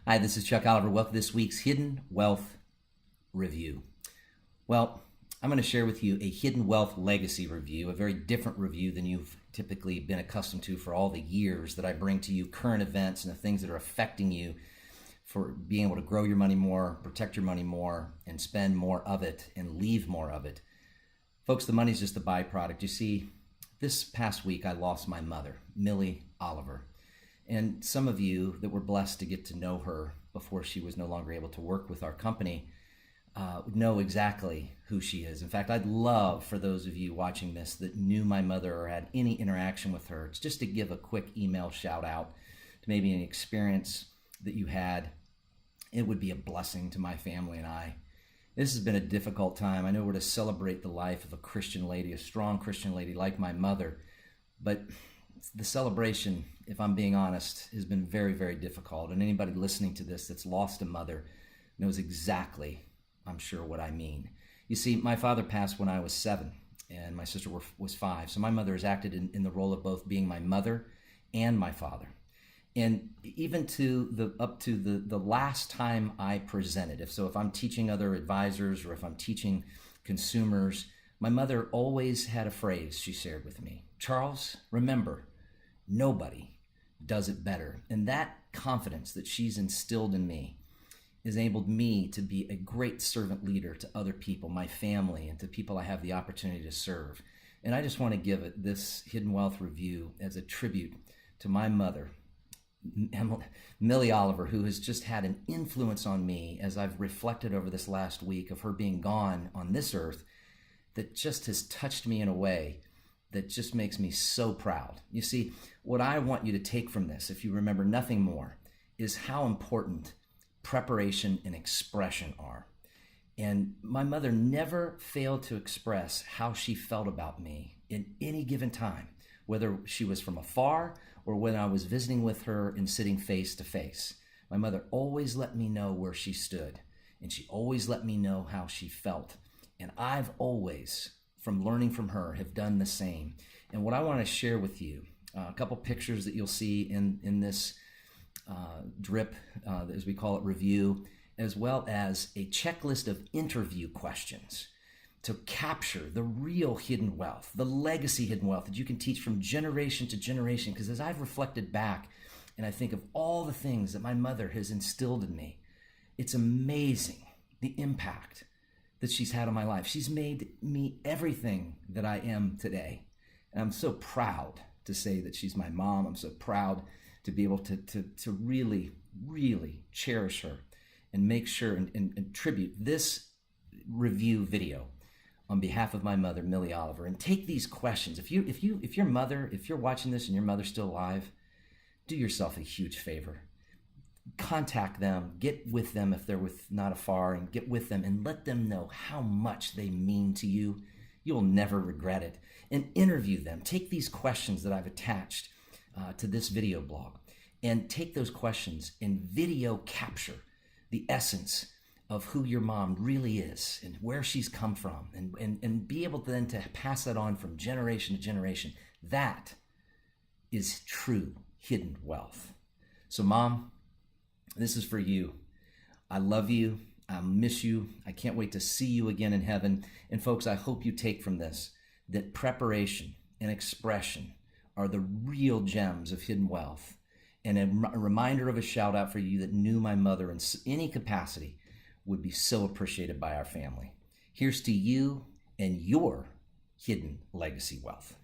Hi, this is Chuck Oliver. Welcome to this week's Hidden Wealth Review. Well, I'm going to share with you a Hidden Wealth Legacy review, a very different review than you've typically been accustomed to for all the years that I bring to you current events and the things that are affecting you for being able to grow your money more, protect your money more, and spend more of it and leave more of it. Folks, the money's just a byproduct. You see, this past week I lost my mother, Millie Oliver. And some of you that were blessed to get to know her before she was no longer able to work with our company know exactly who she is. In fact, I'd love for those of you watching this that knew my mother or had any interaction with her, it's just to give a quick email shout out to maybe an experience that you had. It would be a blessing to my family and I. This has been a difficult time. I know we're to celebrate the life of a Christian lady, a strong Christian lady like my mother, but the celebration, if I'm being honest, has been very, very difficult. And anybody listening to this that's lost a mother knows exactly, I'm sure, what I mean. You see, my father passed when I was 7 and my sister was 5. So my mother has acted in the role of both being my mother and my father. And even up to the last time I presented, if I'm teaching other advisors or if I'm teaching consumers, my mother always had a phrase she shared with me. Charles, remember, nobody does it better. And that confidence that she's instilled in me has enabled me to be a great servant leader to other people, my family, and to people I have the opportunity to serve. And I just want to give it this Hidden Wealth review as a tribute to my mother, Millie Oliver, who has just had an influence on me as I've reflected over this last week of her being gone on this earth, that just has touched me in a way that just makes me so proud. You see, what I want you to take from this, if you remember nothing more, is how important preparation and expression are. And my mother never failed to express how she felt about me in any given time, whether she was from afar or when I was visiting with her and sitting face to face. My mother always let me know where she stood, and she always let me know how she felt. And I've always, from learning from her, have done the same. And what I want to share with you, a couple pictures that you'll see in this drip, as we call it, review, as well as a checklist of interview questions to capture the real hidden wealth, the legacy hidden wealth that you can teach from generation to generation. Because as I've reflected back and I think of all the things that my mother has instilled in me, it's amazing the impact that she's had on my life. She's made me everything that I am today. And I'm so proud to say that she's my mom. I'm so proud to be able to really, really cherish her and make sure and tribute this review video on behalf of my mother, Millie Oliver. And take these questions. If you're watching this and your mother's still alive, do yourself a huge favor. Contact them, get with them if they're not afar, and get with them and let them know how much they mean to you. You'll never regret it. And interview them. Take these questions that I've attached to this video blog and take those questions and video capture the essence of who your mom really is and where she's come from, and be able then to pass that on from generation to generation. That is true hidden wealth. So Mom, this is for you. I love you. I miss you. I can't wait to see you again in heaven. And folks, I hope you take from this that preparation and expression are the real gems of hidden wealth. And a reminder of a shout out for you that knew my mother in any capacity would be so appreciated by our family. Here's to you and your hidden legacy wealth.